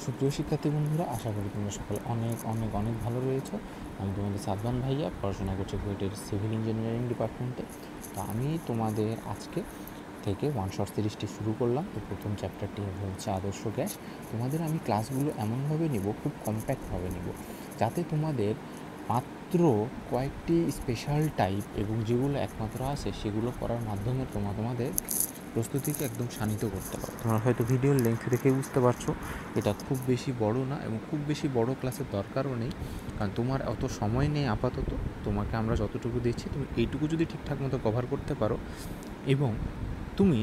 সুপ্রিয় শিক্ষার্থী বন্ধুরা, আশা করি তোমরা সকলে অনেক অনেক অনেক ভালো রয়েছো। আমি তোমাদের সাদমান ভাইয়া, পড়াশোনা করছি কুয়েটের সিভিল ইঞ্জিনিয়ারিং ডিপার্টমেন্টে। তো আমি তোমাদের আজকে থেকে ওয়ান শর্ট সিরিজটি শুরু করলাম। তো প্রথম চ্যাপ্টারটি হচ্ছে আদর্শ গ্যাস। তোমাদের আমি ক্লাসগুলো এমনভাবে নিব, খুব কম্প্যাক্টভাবে নিব, যাতে তোমাদের মাত্র কয়েকটি স্পেশাল টাইপ এবং যেগুলো একমাত্র আছে সেগুলো করার মাধ্যমে তোমাদের প্রস্তুতিকে একদম শানিত করতে পারো। তোমরা হয়তো ভিডিওর লেন্থ দেখে বুঝতে পারছো এটা খুব বেশি বড় না এবং খুব বেশি বড় ক্লাসের দরকারও নেই, কারণ তোমার অত সময় নেই আপাতত। তোমাকে আমরা যতটুকু দিচ্ছি তুমি এইটুকু যদি ঠিকঠাক মতো কভার করতে পারো এবং তুমি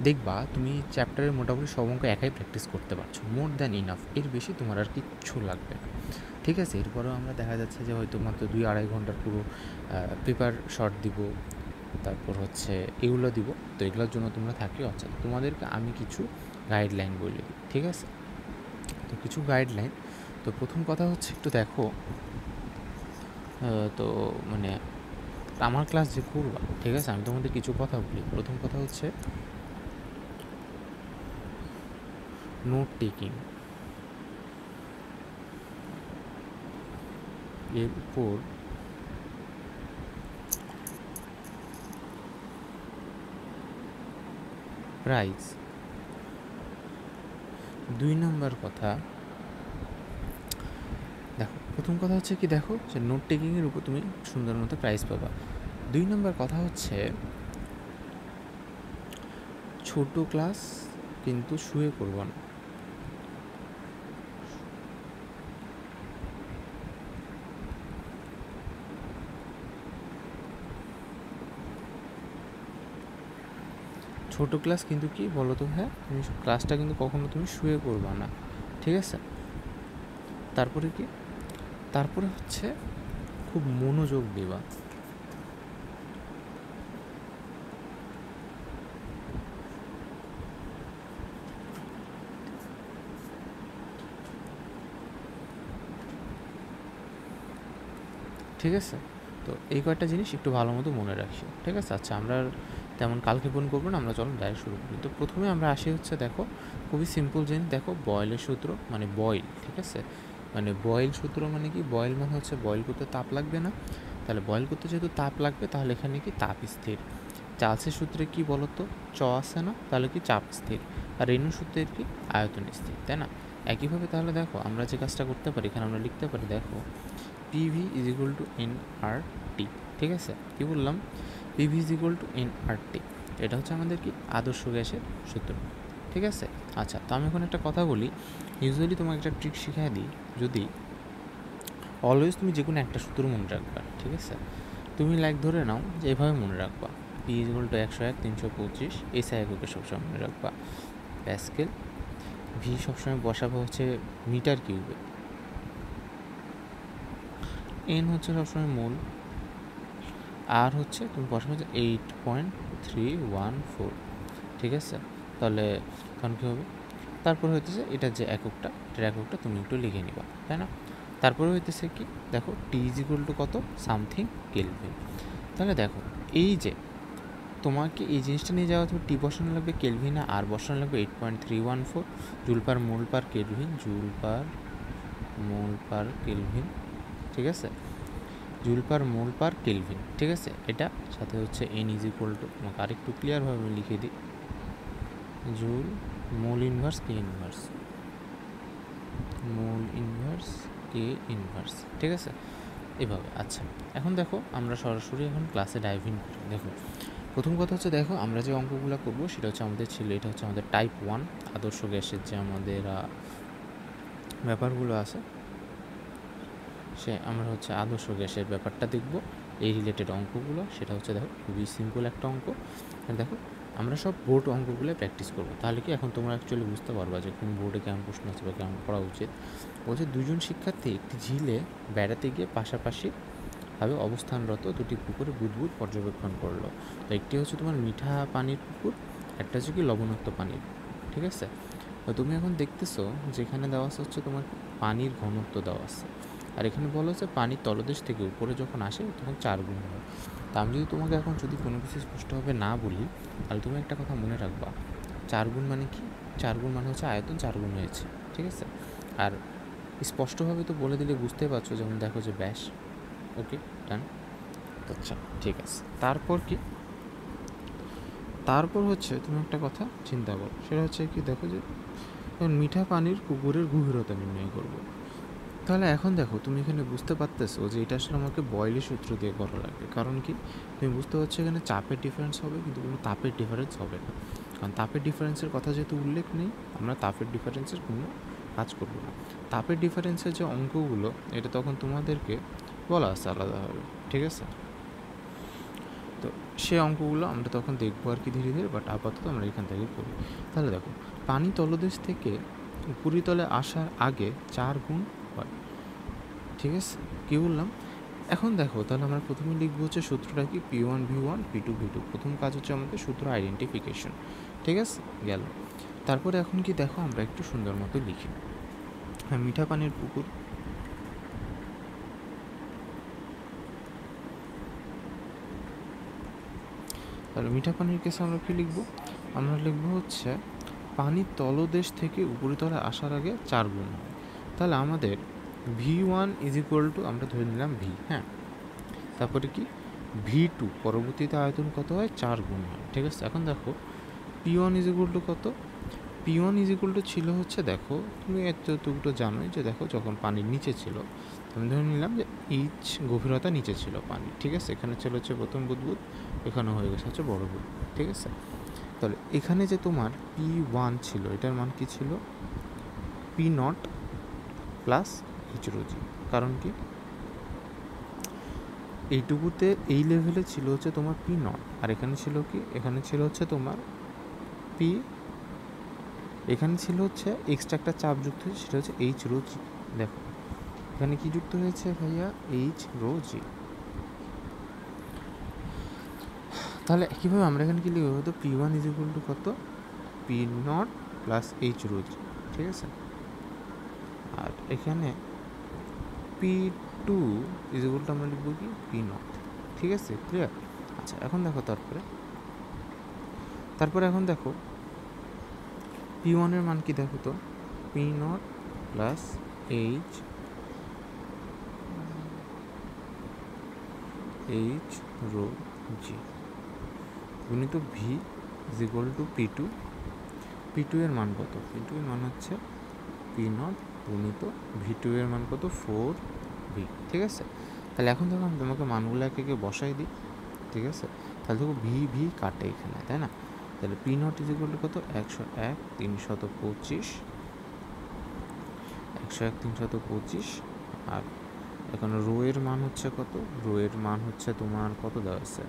দেখবা তুমি চ্যাপ্টারের মোটামুটি সব অঙ্ক একাই প্র্যাকটিস করতে পারছো, মোর দ্যান ইনাফ। এর বেশি তোমার আর কিচ্ছু লাগবে না, ঠিক আছে? এরপরেও আমরা দেখা যাচ্ছে যে হয়তো মাত্র 2-2.5 ঘন্টার পুরো পেপার শর্ট দিব, তারপর হচ্ছে এগুলো দিব। তো এগুলোর জন্য তোমরা থাকলে আচ্ছা তোমাদেরকে আমি কিছু গাইডলাইন বলে দিই, ঠিক আছে? তো কিছু গাইডলাইন। তো প্রথম কথা হচ্ছে একটু দেখো, তো মানে আমার ক্লাস যে করবা, ঠিক আছে, আমি তোমাদের কিছু কথা বলি। প্রথম কথা হচ্ছে নোট টেকিং। এর উপর প্রাইজ। 2 নম্বর কথা দেখো, প্রথম কথা হচ্ছে কি, দেখো যে নোট টেকিংয়ের উপর তুমি সুন্দর মতো প্রাইজ পাবা। 2 নম্বর কথা হচ্ছে ছোট ক্লাস কিন্তু শুয়ে করবো না। ছোটো ক্লাস কিন্তু কি বলো তো, হ্যাঁ, তুমি ক্লাসটা কিন্তু কখনো তুমি শুয়ে করবা না, ঠিক আছে? তারপরে কি, তারপরে হচ্ছে খুব মনোযোগ দেবা। ঠিক আছে? তো এই কয়েকটা জিনিস একটু ভালো মতো মনে রাখি, ঠিক আছে? আচ্ছা, আমরা তেমন কালক্ষেপণ করবো না, আমরা চলো ডাইরেক্ট শুরু করি। তো প্রথমে আমরা আসি হচ্ছে, দেখো খুবই সিম্পল জিনিস, দেখো বয়েলের সূত্র, মানে বয়েল, ঠিক আছে? মানে বয়েল সূত্র মানে কি, বয়েল মানে হচ্ছে বয়েল করতে তাপ লাগবে না, তাহলে বয়েল করতে যেহেতু তাপ লাগবে তাহলে এখানে কি তাপ স্থির। চার্লসের সূত্রে কি বলতো, চ আছে না, তাহলে কি চাপ স্থির। আর রেনু সূত্রের কি আয়তন স্থির, তাই না? একইভাবে তাহলে দেখো আমরা যে কাজটা করতে পারি, এখানে আমরা লিখতে পারি, দেখো PV is equal to N R T, ঠিক আছে? কী বললাম, PV is equal to N R T. এটা হচ্ছে আমাদের কি আদর্শ গ্যাসের সূত্র, ঠিক আছে? আচ্ছা, তো আমি এখন একটা কথা বলি, ইউজুয়ালি তোমাকে একটা ট্রিক শিখিয়ে দিই। যদি অলওয়েজ তুমি যে কোনো একটা সূত্র মনে রাখবা, ঠিক আছে? তুমি লাইক ধরে নাও যে এভাবে মনে রাখবা, P is equal two 101 325, SI এককে সবসময় মনে রাখবা প্যাসকেল। ভি সবসময় বসাবো হচ্ছে মিটার কিউবে, এন হচ্ছে সবসময় মোল, আর হচ্ছে তুমি বসাবো হচ্ছে 8.314, ঠিক আছে? তাহলে তখন কী হবে, তারপরে হইতেছে এটা যে এককটা, এটার এককটা তুমি একটু লিখে নিবা, তাই না? তারপরে হইতেছে কি, দেখো টি ইজ ইকুয়াল টু কত, সামথিং কেলভিন। তাহলে দেখো এই যে তোমাকে এই জিনিসটা নিয়ে যাওয়া, তুমি টি বসানো লাগবে কেলভিনে, আর বসানো লাগবে 8.314 জুল পার মোল পার কেলভিন, জুল পার মোল পার কেলভিন, ঠিক আছে? জুল পার মোল পার কেলভিন, ঠিক আছে? এটা সাথে হচ্ছে এন ইজ ইকুয়াল টু, তোমাকে আরেকটু ক্লিয়ারভাবে আমি লিখে দিই, জুল মোল ইনভার্স কে ইনভার্স, মোল ইনভার্স কে ইনভার্স, ঠিক আছে? এভাবে। আচ্ছা, এখন দেখো আমরা সরাসরি এখন ক্লাসে ডাইভ ইন করি। দেখো প্রথম কথা হচ্ছে, দেখো আমরা যে অঙ্কগুলো করবো সেটা হচ্ছে আমাদের ছিল, এটা হচ্ছে আমাদের টাইপ 1 আদর্শ গ্যাসের যে আমাদের ব্যাপারগুলো আছে, সে আমরা হচ্ছে আদর্শ গ্যাসের ব্যাপারটা দেখব, এই রিলেটেড অঙ্কগুলো। সেটা হচ্ছে দেখো খুবই সিম্পল একটা অঙ্ক। দেখো আমরা সব বোর্ড অঙ্কগুলো প্র্যাকটিস করবো, তাহলে কি এখন তোমরা অ্যাকচুয়ালি বুঝতে পারবা যে কোন বোর্ডে কেমন প্রশ্ন আছে বা কেমন পড়া উচিত। বলছে দুজন শিক্ষার্থী একটি ঝিলে বেড়াতে গিয়ে পাশাপাশিভাবে অবস্থানরত দুটি পুকুরে বুদবুদ পর্যবেক্ষণ করলো। তো একটি হচ্ছে তোমার মিঠা পানির পুকুর, একটা হচ্ছে কি লবণাক্ত পানির, ঠিক আছে? তো তুমি এখন দেখতেছো যেখানে দেওয়া আছে হচ্ছে তোমার পানির ঘনত্ব দেওয়া আছে, আর এখানে বলা হচ্ছে পানির তলদেশ থেকে উপরে যখন আসে তখন 4 গুণ হয়। তা আমি যদি তোমাকে এখন যদি কোনো কিছু স্পষ্টভাবে না বলি, তাহলে তুমি একটা কথা মনে রাখবা, 4 গুণ মানে কি, 4 গুণ মানে হচ্ছে আয়তন 4 গুণ হয়েছে, ঠিক আছে? আর স্পষ্টভাবে তো বলে দিলে বুঝতে পারছো, যেমন দেখো যে ব্যাস। ওকে, ডান। আচ্ছা, ঠিক আছে। তারপর কি, তারপর হচ্ছে তুমি একটা কথা চিন্তা করো, সেটা হচ্ছে কি, দেখো যে মিঠা পানির পুকুরের গভীরতা নির্ণয় করব। তাহলে এখন দেখো তুমি এখানে বুঝতে পারতেছো যে এটা আসলে আমাকে বয়লি সূত্র দিয়ে করা লাগবে। কারণ কি, তুমি বুঝতে পারছো এখানে চাপের ডিফারেন্স হবে, কিন্তু কোনো তাপের ডিফারেন্স হবে না। কারণ তাপের ডিফারেন্সের কথা যেহেতু উল্লেখ নেই, আমরা তাপের ডিফারেন্সের কোনো কাজ করব না। তাপের ডিফারেন্সের যে অঙ্কগুলো, এটা তখন তোমাদেরকে বলা আছে আলাদাভাবে, ঠিক আছে? তো সে অঙ্কগুলো আমরা তখন দেখবো আর কি ধীরে ধীরে, বাট আপাতত আমরা এখান থেকে করি। তাহলে দেখো, পানি তলদেশ থেকে উপরিতলে আসার আগে 4 গুণ হয়, ঠিক আছে? কী বললাম? এখন দেখো, তাহলে আমরা প্রথমে লিখবো হচ্ছে সূত্রটা কি, P1 V1 P2 V2। প্রথম কাজ হচ্ছে আমাদের সূত্র আইডেন্টিফিকেশন, ঠিক আছে? গেল। তারপরে এখন কি দেখো, আমরা একটু সুন্দর মতো লিখি। হ্যাঁ, মিঠা পানির পুকুর, তাহলে মিঠা পানির কেসে আমরা কী লিখবো? আমরা লিখবো হচ্ছে পানির তলদেশ থেকে উপরিতলে আসার আগে 4 গুণ হয়। তাহলে আমাদের V1 ইজ ইকুয়াল টু, আমরা ধরে নিলাম V, হ্যাঁ। তারপরে কি, V2 পরবর্তীতে আয়তন কত হয়, 4 গুণ হয়, ঠিক আছে? এখন দেখো P1 ইজ ইকুয়াল টু কত? P1 ইজ ইকুয়াল টু ছিল হচ্ছে, দেখো তুমি এতটুকু জানোই যে দেখো যখন পানির নিচে ছিল, আমি ধরে নিলাম যে এইচ গভীরতা নিচে ছিল পানি, ঠিক আছে? এখানে ছিল হচ্ছে প্রথম বুদবুদ, এখানে হয়ে গেছে হচ্ছে বড় বুদবুদ, ঠিক আছে? তাহলে এখানে যে তোমার P1 ছিল, এটার মান কি ছিল? P0 plus H⍴G। কারণ কি, এইটুকুতে এই লেভেলে ছিল হচ্ছে তোমার P0, আর এখানে ছিল কি, এখানে ছিল হচ্ছে তোমার P, এখানে ছিল হচ্ছে এক্সট্রা একটা চাপ যুক্ত হয়েছে, সেটা হচ্ছে H⍴G। দেখো এখানে কি যুক্ত হয়েছে ভাইয়া, H⍴G। তাহলে কীভাবে আমরা এখানে কি লিখবো, তো P1 ইজ ইকুয়াল টু কত, P0 প্লাস H⍴G, ঠিক আছে? আর এখানে P2 ইজ ইকুয়াল টু আমরা লিখবো কি, P0, ঠিক আছে? ক্লিয়ার? আচ্ছা, এখন দেখো তারপরে এখন দেখো P1 এর মান কি, দেখো তো P0 প্লাস H⍴G গুণিত V is equal two P2 এর মান কত, P2 এর মান হচ্ছে P0 গুণিত V2 এর মান কত, 4V, ঠিক আছে? তাহলে এখন দেখো আমি তোমাকে মানগুলো একে বসাই দিই, ঠিক আছে? তাহলে দেখো V কাটে এখানে, তাই না? তাহলে P0 ইজ ইকুয়াল টু কত, 101 325, 101 325। আর এখন রো এর মান হচ্ছে কত, রো এর মান হচ্ছে তোমার কত দেওয়া আছে,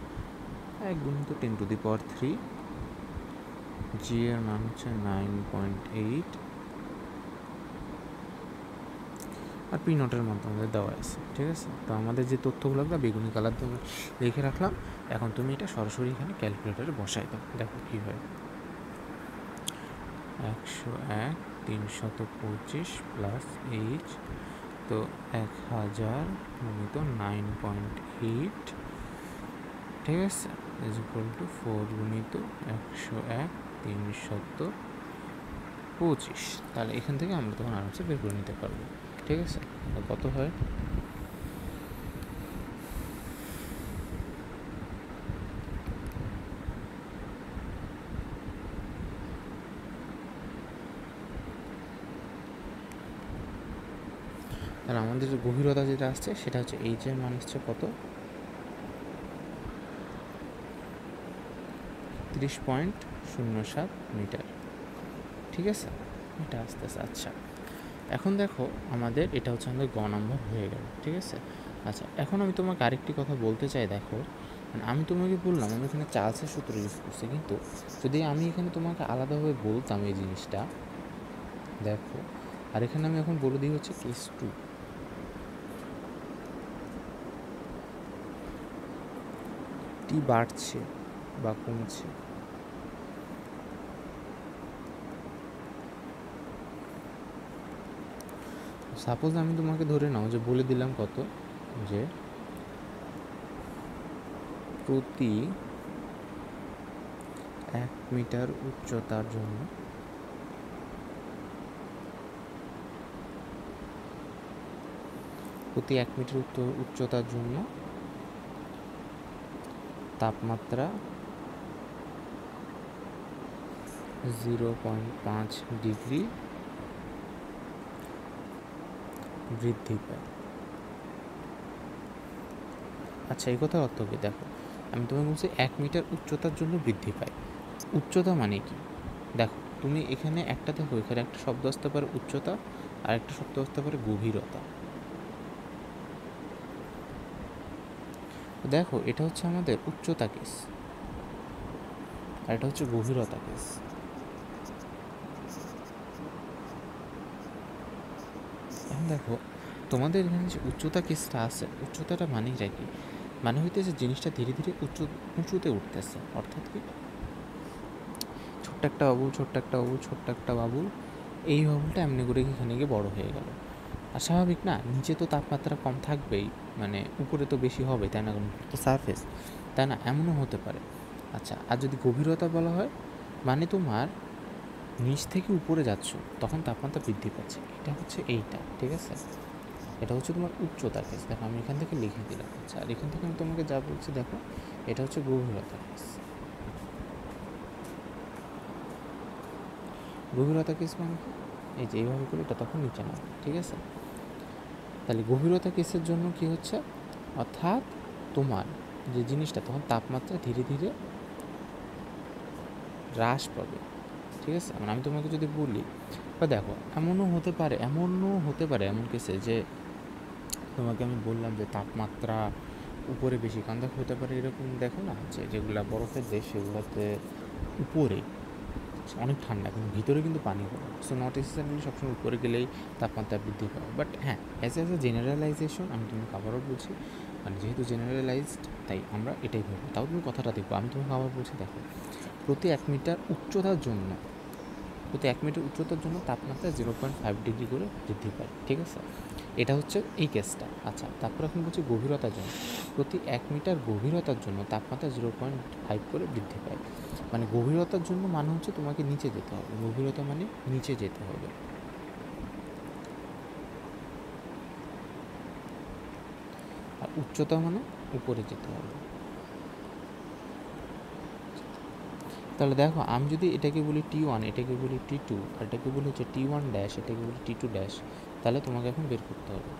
1 গুণিত 10⁻3। G এর মান হচ্ছে 9.8, আর P0 এর মান তোমাদের দেওয়া আছে, ঠিক আছে? তো আমাদের যে তথ্যগুলো বেগুনি কালার দিয়ে লিখে রাখলাম। এখন তুমি এটা সরাসরি এখানে ক্যালকুলেটারে বসাই দাও, দেখো কী হয়। 101 325 প্লাস H, তো 1000 গুণিত 9.8, ঠিক আছে, ইজ ইকুয়াল টু 4 গুণিত 101 325। তাহলে এখান থেকে আমরা তখন আরামসে বের করে নিতে পারবো, ঠিক আছে? কত হয়, তাহলে আমাদের যে গভীরতা যেটা আসছে সেটা হচ্ছে H এর মান হচ্ছে কত, 30.07 মিটার, ঠিক আছে? এটা আসতেছে। আচ্ছা, এখন দেখো আমাদের এটা হচ্ছে আমাদের গ নম্বর হয়ে গেল, ঠিক আছে? আচ্ছা, এখন আমি তোমাকে আরেকটি কথা বলতে চাই। দেখো, আমি তোমাকে বললাম আমি এখানে চার্লসের সূত্র ইউজ করছি, কিন্তু যদি আমি এখানে তোমাকে আলাদাভাবে বলতাম এই জিনিসটা, দেখো, আর এখানে আমি এখন বলে দিই হচ্ছে কেস 2, টি বাড়ছে বা কমছে। সাপোজ আমি তোমাকে ধরে নাও যে বলে দিলাম কত, যে প্রতি 1 মিটার উচ্চতার জন্য প্রতি 1 মিটার উচ্চতার জন্য তাপমাত্রা 0.5 ডিগ্রি বৃদ্ধি পায়। আচ্ছা, এই কথার অর্থ কি? দেখো, আমি তোমাকে বলছি 1 মিটার উচ্চতার জন্য বৃদ্ধি পায়। উচ্চতা মানে কি? দেখো, তুমি এখানে একটা দেখো, এখানে একটা শব্দ আসতে পারে উচ্চতা, আর একটা শব্দ আসতে পারে গভীরতা। দেখো, এটা হচ্ছে আমাদের উচ্চতা কেস, আর এটা হচ্ছে গভীরতা কেস। এখন দেখো, তোমাদের এখানে যে উচ্চতা কেসটা আছে, উচ্চতাটা মানেটা কি? মানে হইতেছে জিনিসটা ধীরে ধীরে উঁচুতে উঠতেছে। অর্থাৎ কি, ছোট্ট একটা বাবুল, ছোট্ট একটা বাবুল, ছোট্ট একটা বাবুল, এই বাবুলটা এমনি করে এখানে গিয়ে বড় হয়ে গেল। আর স্বাভাবিক না, নিচে তো তাপমাত্রা কম থাকবেই, মানে উপরে তো বেশি হবে, তাই না? কারণ তো সারফেস, তাই না? এমনও হতে পারে। আচ্ছা, আর যদি গভীরতা বলা হয়, মানে তোমার নিচ থেকে উপরে যাচ্ছ, তখন তাপমাত্রা বৃদ্ধি পাচ্ছে। এটা হচ্ছে এইটা, ঠিক আছে? এটা হচ্ছে তোমার উচ্চতা কেস। দেখো, আমি এখান থেকে লিখে দিলাম। আচ্ছা, আর এখান থেকে আমি তোমাকে যা বলছি, দেখো, এটা হচ্ছে গভীরতা কেস। গভীরতা কেস মানে কি? এই যে এইভাবে করে এটা তখন নিচে নামে, ঠিক আছে? তাহলে গভীরতা কেসের জন্য কি হচ্ছে, অর্থাৎ তোমার যে জিনিসটা, তখন তাপমাত্রা ধীরে ধীরে হ্রাস পাবে, ঠিক আছে? মানে আমি তোমাকে যদি বলি, বা দেখো, এমন হতে পারে এমন কেসে যে তোমাকে আমি বললাম যে তাপমাত্রা উপরে বেশি, কারণ দেখো হতে পারে এরকম, দেখো না, যে যেগুলা বরফের দেশ সেগুলোতে উপরে অনেক ঠান্ডা, কিন্তু ভিতরে কিন্তু পানি গরম। সো নট নেসেসারিলি সবসময় উপরে গেলেই তাপমাত্রা বৃদ্ধি পাবে। বাট হ্যাঁ, অ্যাজ এ জেনারেলাইজেশন আমি তোমাকে আবারও বলছি, মানে যেহেতু জেনারেলাইজড, তাই আমরা এটাই ভাবি। তাও তুমি কথাটা দেখবো, আমি তোমাকে আবার বলছি, দেখো, প্রতি 1 মিটার উচ্চতার জন্য তাপমাত্রা 0.5 ডিগ্রি করে বৃদ্ধি পায়, ঠিক আছে? এটা হচ্ছে এই কেসটা। আচ্ছা, তারপর এখন বলছি গভীরতার জন্য, প্রতি 1 মিটার গভীরতার জন্য তাপমাত্রা 0.5 করে বৃদ্ধি পায়। মানে গভীরতার জন্য মানে হচ্ছে তোমাকে নিচে যেতে হবে, গভীরতা মানে নিচে যেতে হবে। আর উচ্চতা মানে উপরে যেতে হবে। তাহলে দেখো, আমি যদি এটাকে বলি T1, এটাকে বলি T2, আর এটাকে বলি হচ্ছে T1 ড্যাশ, এটাকে বলি T2 ড্যাশ, তাহলে তোমাকে এখন বের করতে হবে।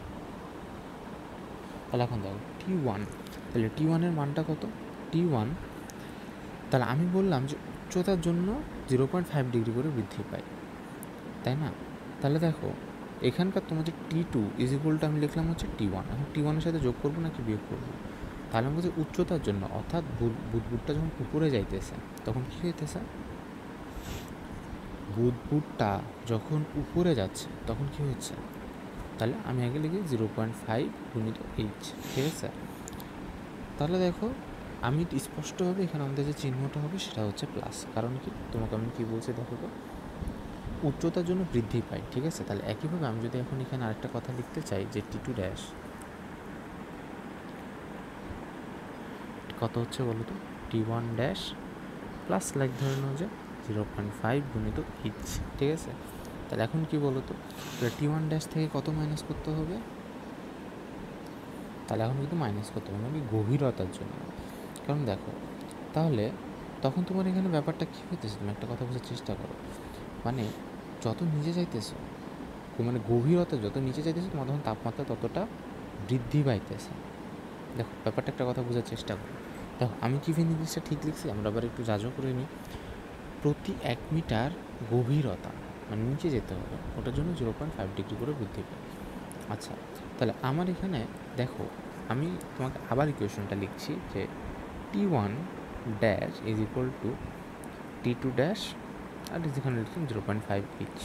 তাহলে এখন দেখো T1, তাহলে T1-এর মানটা কত? T1, তাহলে আমি বললাম যে উচ্চতার জন্য 0.5 ডিগ্রি করে বৃদ্ধি পায়, তাই না? তাহলে দেখো, এখানকার তোমাদের T2 ইজ ইকুয়াল টু আমি লিখলাম হচ্ছে T1। এখন T1-এর সাথে যোগ করবো নাকি বিয়োগ করবো? তাহলে আমি বলছি উচ্চতার জন্য, অর্থাৎ বুদবুদটা যখন উপরে যাইতেছে তখন কী হইতেছে? বুদবুদটা যখন উপরে যাচ্ছে তখন কী হচ্ছে? তাহলে আমি আগে লিখি 0.5 গুণিত H, ঠিক আছে? তাহলে দেখো, আমি স্পষ্টভাবে এখানে আমাদের যে চিহ্নটা হবে সেটা হচ্ছে প্লাস। কারণ কি, তোমাকে আমি কী বলছি দেখো তো, উচ্চতার জন্য বৃদ্ধি পায়, ঠিক আছে? তাহলে একইভাবে আমি যদি এখন এখানে আরেকটা কথা লিখতে চাই যে T2 ড্যাশ কত হচ্ছে বলো তো, T1 ড্যাশ প্লাস লাইক ধরে নাও যে 0.5 গুণিত H, ঠিক আছে? তাহলে এখন কি বলো তো, তাহলে T1 ড্যাশ থেকে কত মাইনাস করতে হবে? তাহলে এখন কিন্তু মাইনাস করতে হবে, মানে গভীরতার জন্য। কারণ দেখো, তাহলে তখন তোমার এখানে ব্যাপারটা কী হইতেছে, তুমি একটা কথা বোঝার চেষ্টা করো, মানে যত নিচে যাইতেছো, মানে গভীরতা যত নিচে যাইতেছে, তোমার তখন তাপমাত্রা ততটা বৃদ্ধি পাইতেছে। দেখো, ব্যাপারটা একটা কথা বোঝার চেষ্টা করো। দেখো, আমি কি জিনিসটা ঠিক লিখছি? আমরা আবার একটু যাচাই করে নিই। প্রতি 1 মিটার গভীরতা মানে নিচে যেতে হবে, ওটার জন্য 0.5 ডিগ্রি করে বৃদ্ধি পায়। আচ্ছা, তাহলে আমার এখানে দেখো, আমি তোমাকে আবার ইকুয়েশনটা লিখছি যে T1 dash is equal to T2 dash, আর যেখানে লিখলাম 0.5 H।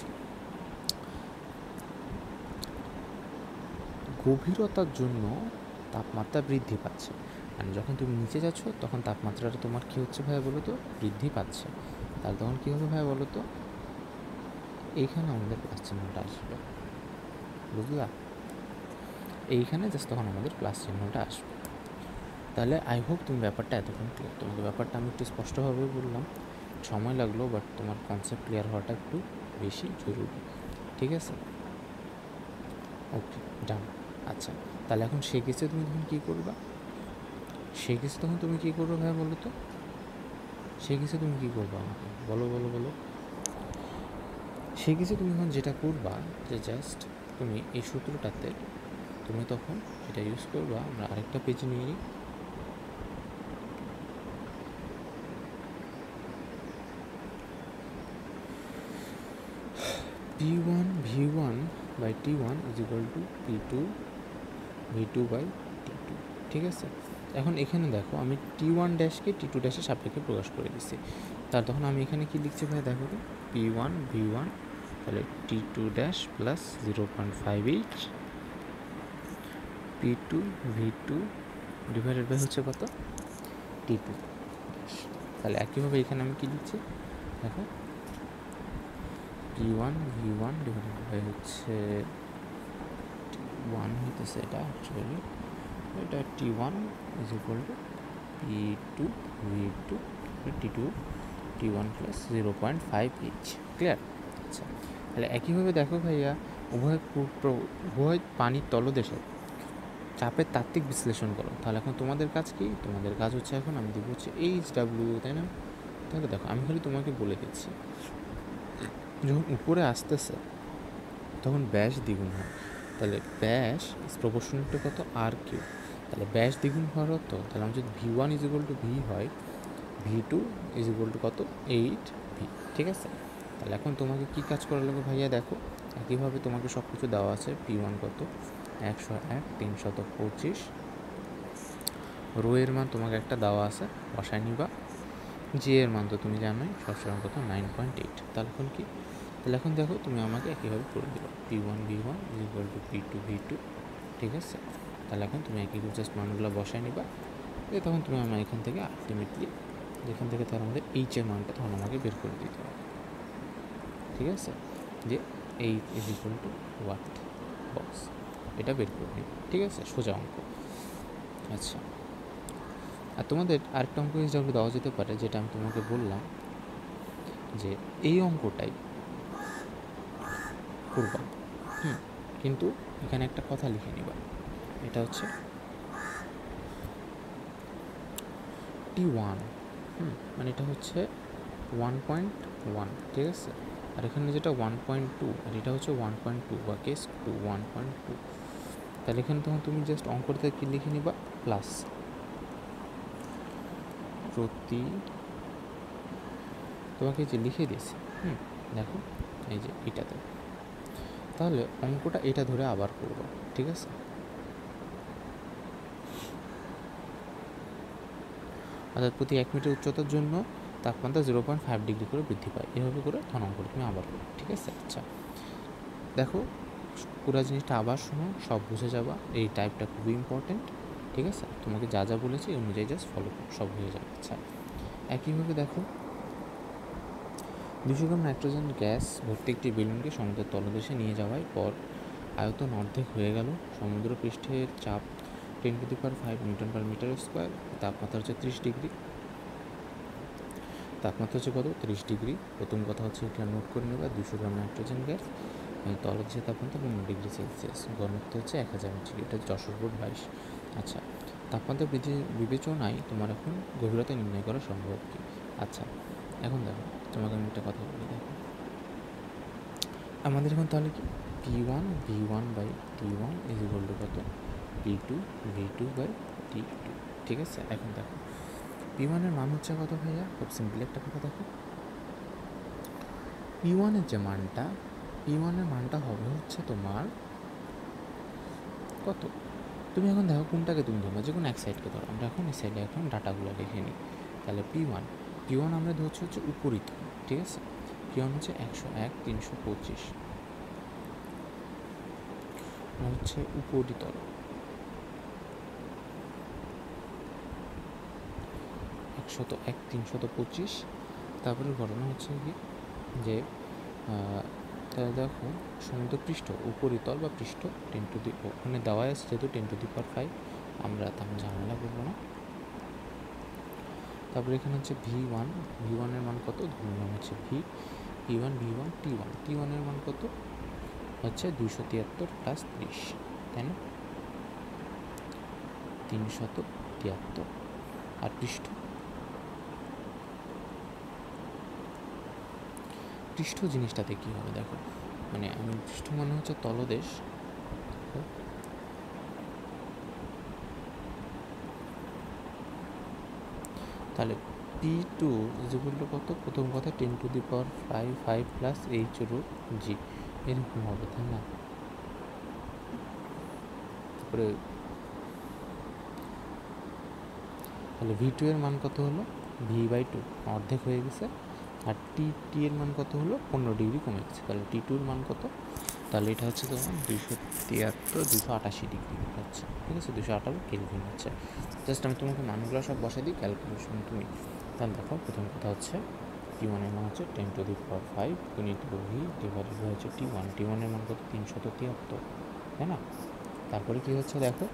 গভীরতার জন্য তাপমাত্রা বৃদ্ধি পাচ্ছে, মানে যখন তুমি নিচে যাচ্ছ তখন তাপমাত্রাটা তোমার কী হচ্ছে ভাই বলো তো, বৃদ্ধি পাচ্ছে। তাহলে তখন কী হবে ভাই বলো তো, এইখানে আমাদের প্লাস চিহ্নটা আসবে, বুঝলা? এইখানে জাস্ট তখন আমাদের প্লাস চিহ্নটা আসবে। তাহলে আই হোপ তুমি ব্যাপারটা এতক্ষণ ক্লিয়ার। তোমাকে ব্যাপারটা আমি একটু স্পষ্টভাবে বললাম, সময় লাগলো, বাট তোমার কনসেপ্ট ক্লিয়ার হওয়াটা একটু বেশি জরুরি, ঠিক আছে? ওকে, ডান। আচ্ছা, তাহলে এখন সে কেসে তুমি তখন কী করবা? সে কেসে তখন তুমি কী করবে ভাইয়া বলো তো? সে কেসে তুমি কী করবা আমাকে বলো বলো বলো। সে কেসে তুমি এখন যেটা করবা যে জাস্ট তুমি এই সূত্রটাতে তুমি তখন এটা ইউজ করবা। আমরা আরেকটা পেজে নিয়ে নিই। P1 V1 by T1 is equal to P2 V2 by T2, ঠিক আছে? এখন এখানে দেখো আমি T1 ড্যাশকে T2 ড্যাশের সাপেক্ষে প্রকাশ করে দিচ্ছি। তার তখন আমি এখানে কি লিখছি ভাই দেখো তো, P1 V1 তাহলে T2 dash plus 0.58 P2 V2 divided by হচ্ছে কত T2 ড্যাশ। তাহলে একইভাবে এখানে আমি কি লিখছি দেখো, P1 V1 ডিভাইডেড বাই হচ্ছে T1 হইতেছে এটা অ্যাকচুয়ালি এটা T1 is equal two P2 V2 T2 T1 plus 0.58, clear? আচ্ছা, তাহলে একইভাবে দেখো ভাইয়া উভয় পানির তলদেশে চাপের তাত্ত্বিক বিশ্লেষণ করো। তাহলে এখন তোমাদের কাজ কি? তোমাদের কাজ হচ্ছে এখন আমি দিব হচ্ছে HW, তাই না? তাহলে দেখো আমি খালি তোমাকে বলে দিচ্ছি, যখন উপরে আসতেছে তখন ব্যাস দ্বিগুণ হয়। তাহলে ব্যাস ইজ প্রপোর্শনাল টু কত আর কিউ। তাহলে ব্যাস দ্বিগুণ হওয়ার অর্থ তাহলে আমি যদি V1 is equal two V হয়, V2 ইজ ইকুয়াল টু কত 8V, ঠিক আছে? তাহলে এখন তোমাকে কী কাজ করা লাগবে ভাইয়া দেখো, একইভাবে তোমাকে সব কিছু দেওয়া আছে। P1 কত 101 325, রো এর মান তোমাকে একটা দেওয়া আছে বসায় নিবা, জি এর মান তো তুমি জানোই সবসময় কত 9.8। তাহলে এখন কি, তাহলে এখন দেখো তুমি আমাকে একইভাবে করে দিবা P1 V1 is equal two P2 V2, ঠিক আছে? তাহলে এখন তুমি একই জাস্ট মানগুলো বসায় নিবা, তখন তুমি আমার এখান থেকে আলটিমেটলি যেখান থেকে তার আমাদের এইচের মানটা তখন আমাকে বের করে দিতে হবে, ঠিক আছে? যে H is equal two what box, এটা বের করে নিবে, ঠিক আছে? সোজা অঙ্ক। আচ্ছা, আর তোমাদের আরেকটা অঙ্ক হিসাবে দেওয়া যেতে পারে, যেটা আমি তোমাকে বললাম যে এই অঙ্কটাই করবা, কিন্তু এখানে একটা কথা লিখে নিবা, এটা হচ্ছে T1, মানে এটা হচ্ছে 1.1, ঠিক আছে? আর এখানে যেটা 1.2 আর এটা হচ্ছে 1.2 বা কেস 2 1.2। তাহলে এখানে তখন তুমি জাস্ট অঙ্কটাতে কি লিখে নিবা প্লাস প্রতি, তোমাকে যে লিখে দিয়েছি দেখো এই যে এটাতে, তাহলে অঙ্কটা এটা ধরে আবার করবো, ঠিক আছে? অর্থাৎ প্রতি 1 মিটার উচ্চতার জন্য তাপমাত্রা 0.5 ডিগ্রি করে বৃদ্ধি পায়, এভাবে করে তখন অঙ্কটা তুমি আবার করো, ঠিক আছে? আচ্ছা দেখো পুরো জিনিসটা আবার শোনো, সব বুঝে যাবা, এই টাইপটা খুবই ইম্পর্টেন্ট, ঠিক আছে? তোমাকে যা যা বলেছি এই অনুযায়ী জাস্ট ফলো করো, সব হয়ে যাবে। আচ্ছা একইভাবে দেখো 200 গ্রাম নাইট্রোজেন গ্যাস ভর্তি একটি বেলুনকে সমুদ্রের তলদেশে নিয়ে যাওয়ার পর আয়তন অর্ধেক হয়ে গেল, সমুদ্র পৃষ্ঠের চাপ 10⁵ নিউটন পার মিটার স্কোয়ার, তাপমাত্রা হচ্ছে 30 ডিগ্রি, তাপমাত্রা হচ্ছে কত 30 ডিগ্রি। প্রথম কথা হচ্ছে এটা নোট করে নেবা, 200 গ্রাম নাইট্রোজেন গ্যাস তলদেশে তাপমাত্রা 15 ডিগ্রি সেলসিয়াস, ঘনত্ব হচ্ছে 1000 মিলি, এটা 10^22। আচ্ছা তাপমাত্রা বৃদ্ধি বিবেচনায় তোমার এখন গভীরতা নির্ণয় করা সম্ভব কি? আচ্ছা এখন দেখো তোমাকে আমি একটা কথা বলি, দেখো আমাদের এখন তাহলে কি P1 V1 by T1 is equal to কত P2 V2 বাই T2, ঠিক আছে? এখন দেখো P1 এর মান হচ্ছে কত ভাইয়া, খুব সিম্পল একটা কথা দেখো, P1 এর যে মানটা, P1 এর মানটা হবে হচ্ছে তোমার কত, তুমি এখন দেখো কোনটাকে তুমি ধরো, যে কোনো এক সাইডকে ধরো, আমরা এখন এই সাইডে এখন ডাটাগুলো লিখে নিই। তাহলে P1 আমরা ধরছি হচ্ছে উপরিত, ঠিক আছে? P1 হচ্ছে 101 325 হচ্ছে উপরিতল, 101 325। তারপরে ঘটনা হচ্ছে কি যে তাহলে দেখো সমুদ্রপৃষ্ঠ উপরিতল বা পৃষ্ঠ 10 ওখানে দেওয়া আছে যেহেতু 10⁵, আমরা তেমন ঝামেলা করবো না। তারপরে এখানে হচ্ছে V1 এর মান কত ধরলাম হচ্ছে P1 V1 T1 এর মান কত হচ্ছে 273 + 30, তাই না? 373। আর পৃষ্ঠ জিনিসটাতে কী হবে দেখো, মানে আমি পৃষ্ঠ মানে হচ্ছে তলদেশ, তাহলে P2 কত, প্রথম কথা 10⁵ প্লাস h√g এরকম হবে, তাই না? তারপরে তাহলে V2 এর মান কত হলো, v/2 অর্ধেক হয়ে গেছে। আর টি এর মান কত হলো, 15 ডিগ্রি কমে গেছে। তাহলে T2 এর মান কত, তাহলে এটা হচ্ছে তোমার 288 ডিগ্রি হচ্ছে, ঠিক আছে, 218 কেলভিন হচ্ছে। জাস্ট আমি তোমাকে মানগুলো সব বসে দিই, ক্যালকুলেশন তুমি। তাহলে দেখো, প্রথম কথা হচ্ছে T1 এর মান হচ্ছে 10⁵ গুণিত v ডিভাইডেড বাই হচ্ছে T1 এর মান কত, 373, তাই না? তারপরে কি হচ্ছে দেখো,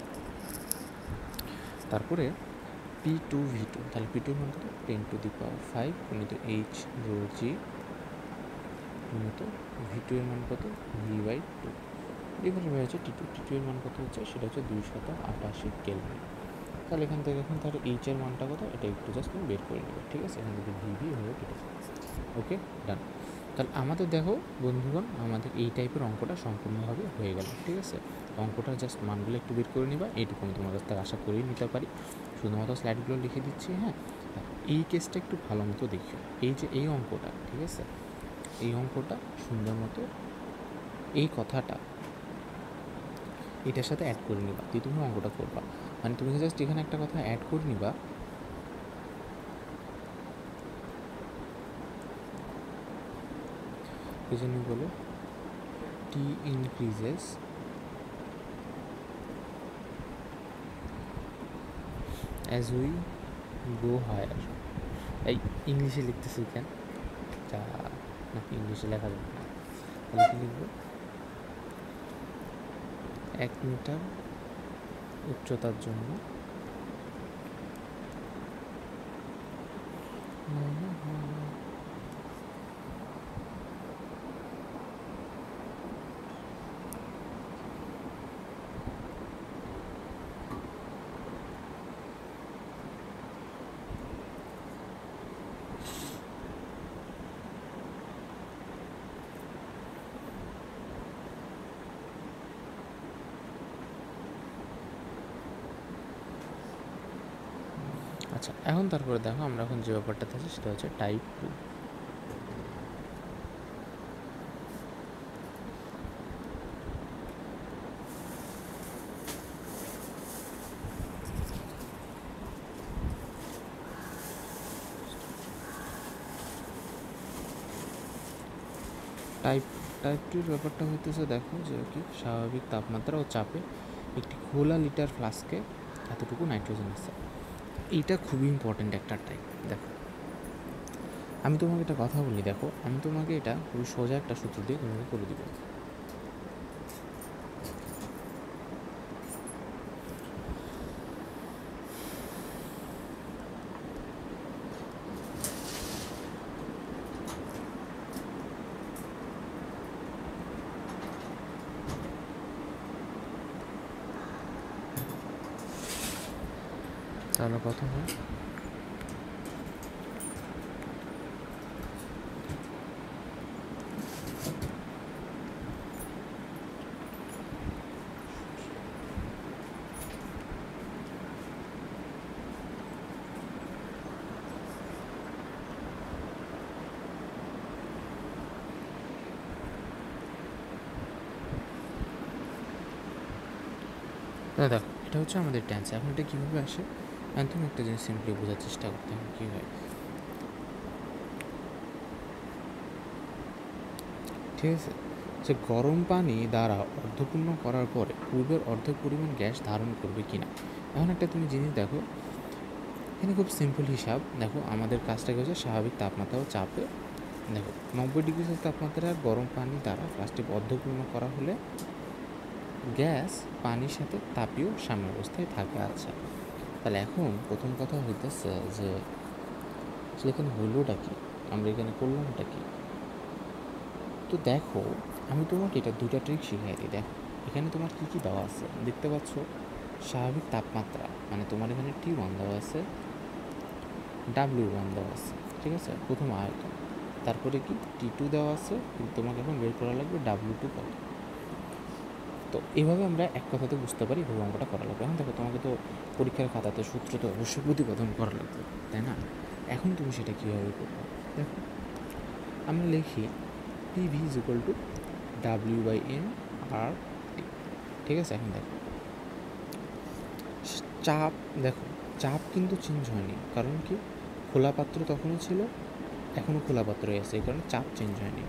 তারপরে P2 V2, তাহলে P2 এর মান কত, 10⁵ গুণিত h√g গুণিত V2 এর মান কত, v/2 ডিভাইডেড বাই হচ্ছে T2 এর মান কত হচ্ছে, সেটা হচ্ছে 288 কেলভিন। তাহলে এখান থেকে এখন তাহলে এইচ এর মানটা কত, এটা একটু জাস্ট তুমি বের করে নেবে, ঠিক আছে? এখান থেকে ভিভি হয়ে কেটে যাবে। ওকে, ডান। তাহলে আমাদের দেখো বন্ধুগণ, আমাদের এই টাইপের অঙ্কটা সম্পূর্ণভাবে হয়ে গেল, ঠিক আছে? অঙ্কটা জাস্ট মানগুলো একটু বের করে নিবা, এইটুকু আমি তোমার কাছ থেকে আশা করেই নিতে পারি। শুধুমাত্র স্লাইডগুলো লিখে দিচ্ছি, হ্যাঁ। এই কেসটা একটু ভালো মতো দেখিও, এই যে এই অঙ্কটা, ঠিক আছে, এই অঙ্কটা সুন্দর মতো এই কথাটা এটার সাথে অ্যাড করে নিবা, দিয়ে তুমি অঙ্কটা করবা। মানে তুমি জাস্ট এখানে একটা কথা অ্যাড করে নিবা, এই জন্য বলে T increases as we go higher। এই ইংলিশে লিখতেছি কেন, না ইংলিশে লেখা যাবে না, তাহলে কি লিখবো, 1 মিটার উচ্চতার জন্য আচ্ছা। এখন তারপরে দেখো, আমরা এখন যে ব্যাপারটাতে আছি সেটা হচ্ছে টাইপ 2। টাইপ 2-র ব্যাপারটা হইতেছে দেখো যে কি, স্বাভাবিক তাপমাত্রা ও চাপে একটি খোলা লিটার ফ্লাস্কে এতটুকু নাইট্রোজেন আছে। এইটা খুবই ইম্পর্ট্যান্ট একটা টাইপ। দেখো আমি তোমাকে একটা কথা বলি, দেখো আমি তোমাকে এটা খুবই সোজা একটা সূত্র দিয়ে তোমাকে করে দিব। তাহলে কত হয়, দেখো এটা হচ্ছে আমাদের টেন্স। এখন এটা কীভাবে আসে, তুমি একটা জিনিস সিম্পলি বোঝার চেষ্টা করতে হবে কী হয়, ঠিক আছে? যে গরম পানি দ্বারা অর্ধপূর্ণ করার পরে পূর্বের অর্ধেক পরিমাণ গ্যাস ধারণ করবে কিনা। এখন একটা তুমি জিনিস দেখো, এখানে খুব সিম্পল হিসাব। দেখো আমাদের কাজটাকে হচ্ছে স্বাভাবিক তাপমাত্রা ও চাপে, দেখো 90 ডিগ্রি সেলসিয়াস তাপমাত্রায় গরম পানি দ্বারা ফ্লাস্কটি অর্ধপূর্ণ করা হলে গ্যাস পানির সাথে তাপীয় সাম্যাবস্থায় থাকে। আচ্ছা, তাহলে এখন প্রথম কথা হইতেছে যে এখানে হইলোটা কি, আমরা এখানে করলামটা কি। তো দেখো আমি তোমাকে এটা দুইটা ট্রিক শিখাই দিই। দেখো এখানে তোমার কী কী দেওয়া আছে দেখতে পাচ্ছ, স্বাভাবিক তাপমাত্রা মানে তোমার এখানে T1 দেওয়া আছে, W1 দেওয়া আছে, ঠিক আছে, প্রথম আয়তন। তারপরে কি T2 দেওয়া আছে, কিন্তু তোমাকে এখন বের করা লাগবে W2 কত। তো এইভাবে আমরা এক কথাতে বুঝতে পারি এইভাবে অঙ্কটা করা লাগবে। এখন দেখো তোমাকে তো পরীক্ষার খাতাতে সূত্র তো অবশ্যই প্রতিপাদন করা লাগবে, তাই না? এখন তুমি সেটা কীভাবে করবে? দেখো আমরা লিখি PV is equal two W/m/T, ঠিক আছে। এখন দেখো চাপ, দেখো চাপ কিন্তু চেঞ্জ হয়নি, কারণ কি খোলা পাত্র তখনও ছিল, এখনও খোলা পাত্রই আছে, এই কারণে চাপ চেঞ্জ হয়নি,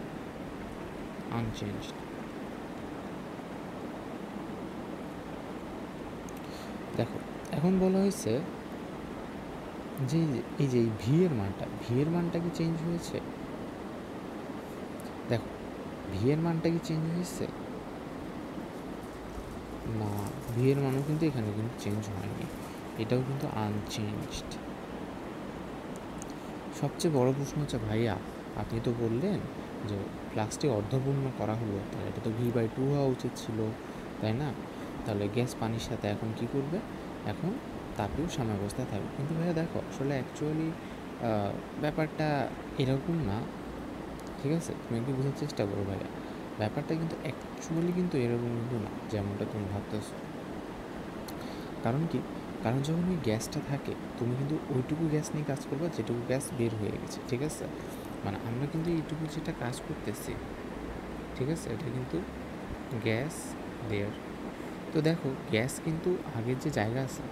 আনচেঞ্জড। দেখো এখন বলা হয়েছে যে এই যে ভি এর মানটা কি চেঞ্জ হয়েছে? দেখো ভি এর মানটা কি চেঞ্জ হয়েছে? না, ভি এর মানও কিন্তু এখানে কিন্তু চেঞ্জ হয়নি, এটাও কিন্তু আনচেঞ্জড। সবচেয়ে বড় প্রশ্ন হচ্ছে ভাইয়া আপনি তো বললেন যে ফ্লাক্সটি অর্ধপূর্ণ করা হলো, তাহলে এটা তো V/2 হওয়া উচিত ছিল, তাই না? তাহলে গ্যাস পানির সাথে এখন কি করবে? এখন তাপীয় সাম্যাবস্থায় থাকবে। কিন্তু ভাইয়া দেখো আসলে অ্যাকচুয়ালি ব্যাপারটা এরকম না, ঠিক আছে? তুমি একটু বোঝার চেষ্টা করো ভাইয়া, ব্যাপারটা কিন্তু অ্যাকচুয়ালি কিন্তু এরকম কিন্তু না যেমনটা তুমি ভাবতেছো। কারণ কি, কারণ যখন ওই গ্যাসটা থাকে তুমি কিন্তু ওইটুকু গ্যাস নিয়ে কাজ করবে যেটুকু গ্যাস বের হয়ে গেছে, ঠিক আছে? মানে আমরা কিন্তু এইটুকু যেটা কাজ করতেছি, ঠিক আছে, এটা কিন্তু গ্যাস দেয়ার। তো দেখো গ্যাস কিন্তু আগের যে জায়গা আছে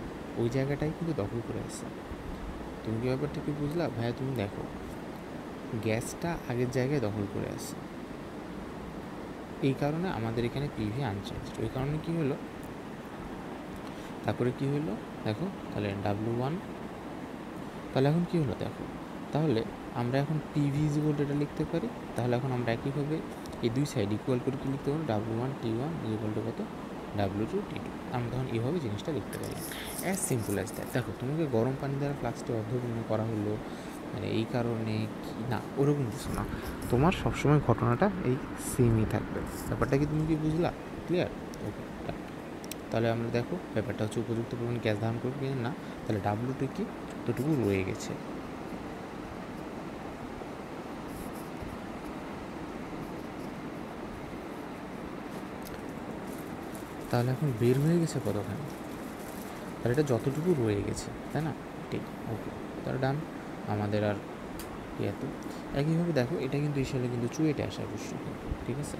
ওই জায়গাটাই কিন্তু দখল করে আছে। তুমি কি ব্যাপারটা কি বুঝলা ভাইয়া? তুমি দেখো গ্যাসটা আগের জায়গায় দখল করে আছে, এই কারণে আমাদের এখানে পিভি আনচেঞ্জড। ওই কারণে কি হলো, তারপরে কি হলো দেখো, তাহলে W1, তাহলে এখন কি হলো দেখো, তাহলে আমরা এখন পিভি ইজ ইকুয়াল টু এটা লিখতে পারি। তাহলে এখন আমরা একইভাবে এই দুই সাইড ইকুয়াল করে কি লিখতে পারি? W1 T1 is equal to কত? W2 T2। আমরা তখন এইভাবে জিনিসটা লিখতে পারি, অ্যাজ সিম্পল অ্যাজ দ্যাট। দেখো তোমাকে গরম পানি দ্বারা ফ্লাক্সটি অর্ধপূর্ণ করা হলো মানে এই কারণে কি না, ওরকম কিছু না, তোমার সবসময় ঘটনাটা এই সেমই থাকবে। ব্যাপারটা কি তুমি কি বুঝলা? ক্লিয়ার? ওকে। তাহলে আমরা দেখো ব্যাপারটা হচ্ছে উপযুক্ত পরিমাণ গ্যাস ধারণ করবে কি না, তাহলে W2 কি যতটুকু রয়ে গেছে। তাহলে এখন বের হয়ে গেছে কতখানি, তাহলে এটা যতটুকু রয়ে গেছে, তাই না? ঠিক, ওকে, তাহলে ডান। আমাদের আর এত একইভাবে দেখো এটা কিন্তু এই সালে কিন্তু চুয়েটে আসার প্রশ্ন, ঠিক আছে?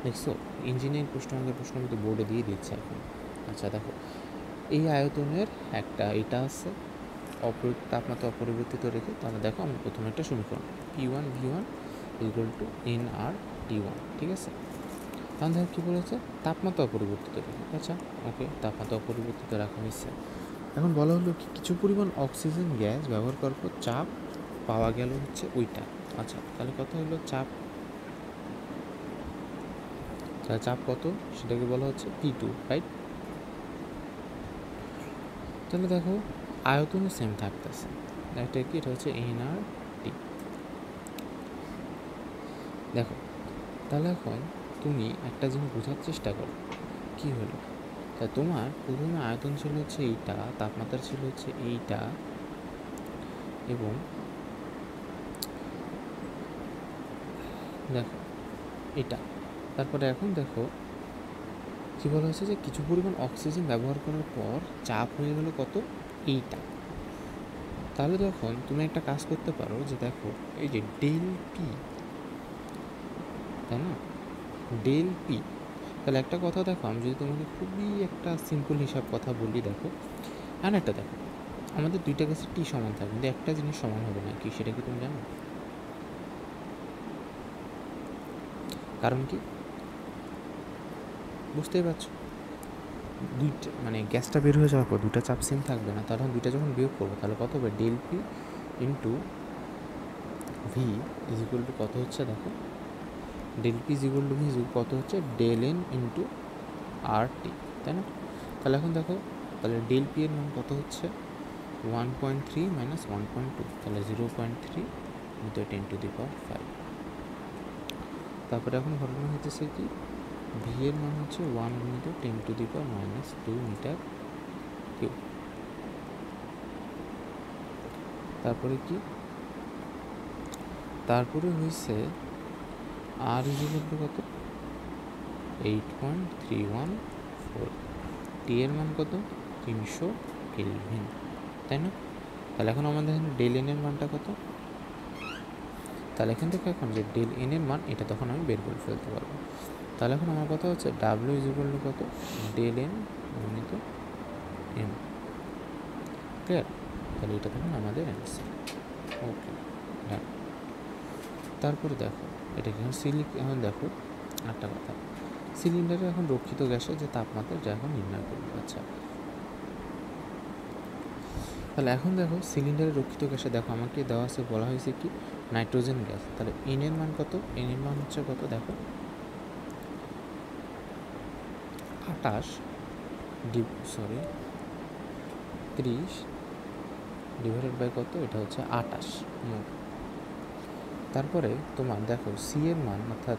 দেখছো ইঞ্জিনিয়ারিং প্রশ্ন কিন্তু বোর্ডে দিয়ে দিচ্ছে এখন। আচ্ছা দেখো এই আয়তনের একটা এটা আছে তাপমাত্রা অপরিবর্তিত রেখে, তাহলে দেখো আমরা প্রথমে একটা সমীকরণ P1V1 ইকুয়াল টু nRT1, ঠিক আছে? তাহলে দেখো কী বলেছে, তাপমাত্রা অপরিবর্তিত রেখে। আচ্ছা ওকে, তাপমাত্রা অপরিবর্তিত রাখা হয়েছে। এখন বলা হলো কি কিছু পরিমাণ অক্সিজেন গ্যাস ব্যবহার করার পর চাপ পাওয়া গেল হচ্ছে ওইটা। আচ্ছা তাহলে কত হলো চাপ, তাহলে চাপ কত সেটাকে বলা হচ্ছে P2, রাইট? তাহলে দেখো আয়তনও সেম থাকতেছে, এটা কি, এটা হচ্ছে nRT। দেখো তাহলে এখন তুমি একটা জিনিস বোঝার চেষ্টা করো কি হলো, তা তোমার প্রথমে আয়তন ছিল হচ্ছে এইটা, তাপমাত্রা ছিল হচ্ছে এইটা, এবং দেখো এটা, তারপরে এখন দেখো কী বলা হচ্ছে যে কিছু পরিমাণ অক্সিজেন ব্যবহার করার পর চাপ হয়ে গেল কত, এইটা। তাহলে তখন তুমি একটা কাজ করতে পারো যে দেখো এই যে ডেল পি, তাই না, ডেল পি। তাহলে একটা কথা দেখো, আমি যদি তোমাকে খুবই একটা সিম্পল হিসাব কথা বলি, দেখো আর একটা দেখো আমাদের দুইটা কাছে টি সমান থাকে কিন্তু একটা জিনিস সমান হবে না, কি সেটা কি তুমি জানো? কারণ কি বুঝতেই পারছো, দুইটা মানে গ্যাসটা বের হয়ে যাওয়ার পর দুটা চাপ সেম থাকবে না, তখন দুইটা যখন বিয়োগ করবো তাহলে কত হবে, del P into V is equal to কত হচ্ছে, দেখো del P is equal to V is কত হচ্ছে, del N into R T, তাই না? তাহলে এখন দেখো তাহলে ডেল পি এর মান কত হচ্ছে 1.3 মাইনাস 1.2, তাহলে 0.3 ইন্টু 10⁵। তারপরে এখন ঘটনা হইতেছে কি ভি এর মান হচ্ছে 1 × 10⁻² মিটার কিউ। তারপরে কি, তারপরে হয়েছে আর ইজ ইকুয়াল টু কত 8.314, টি এর মান কত 300 কেলভিন, তাই না? তাহলে এখন আমাদের এখানে ডেল এন এর মানটা কত, তাহলে এখান থেকে এখন যে ডেল এন এর মান এটা তখন আমি বের করে ফেলতে পারবো। তাহলে এখন আমার কথা হচ্ছে ডাব্লিউ ইজ ইকুয়াল টু কত ডেল এন গুণিত এম, ক্লিয়ার? তাহলে এটা তখন আমাদের অ্যান্সার। ওকে, ডান। তারপরে দেখো এটা এখন এখন দেখো একটা কথা, সিলিন্ডারে এখন রক্ষিত গ্যাসের যে তাপমাত্রা যা এখন নির্ণয় করবো। আচ্ছা, তাহলে এখন দেখো সিলিন্ডারে রক্ষিত গ্যাসে দেখো আমাকে দেওয়া আছে, বলা হয়েছে কি নাইট্রোজেন গ্যাস। তাহলে এন এর মান কত, এন এর মান হচ্ছে কত দেখো 30 ডিভাইডেড বাই কত, এটা হচ্ছে 28 মোল। তারপরে তোমার দেখো সি এর মান অর্থাৎ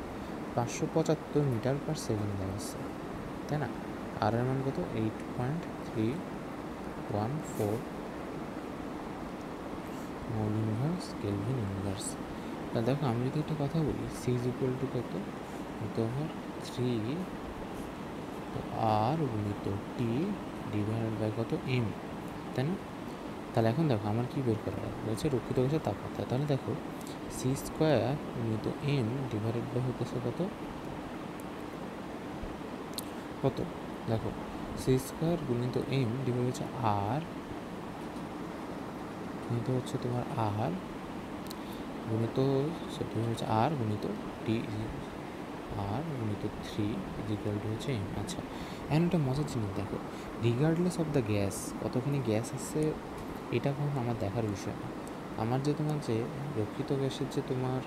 575 মিটার পার সেকেন্ড দেওয়া আছে, তাই না? আর এর মান কত 8.314 মোল ইনভার্স কেলভিন ইনভার্স। তাহলে দেখো আমি যদি একটা কথা বলি, সি ইজ ইকুয়াল টু কত তোমার 3 আর গুণিত টি ডিভাইডেড বাই কত এম, তাই না? তাহলে এখন দেখো আমার কি বের করা বলছে রক্ষিত গ্যাসের তাপমাত্রা। তাহলে দেখো সি স্কোয়ার গুণিত এম ডিভাইডেড বাই হতেছে কত কত দেখো সি স্কোয়ার গুণিত এম ডিভাইড হচ্ছে আর গুণিত হচ্ছে তোমার আর গুণিত হচ্ছে আর গুণিত টি আর গুণিত 3 ইকুয়াল টু হচ্ছে এম। আচ্ছা, এখন একটা মজার জিনিস দেখো, রিগার্ডলেস অফ দ্য গ্যাস কতখানি গ্যাস আছে এটা কখন আমার দেখার বিষয় না, আমার যে তোমার যে রক্ষিত গ্যাসের যে তোমার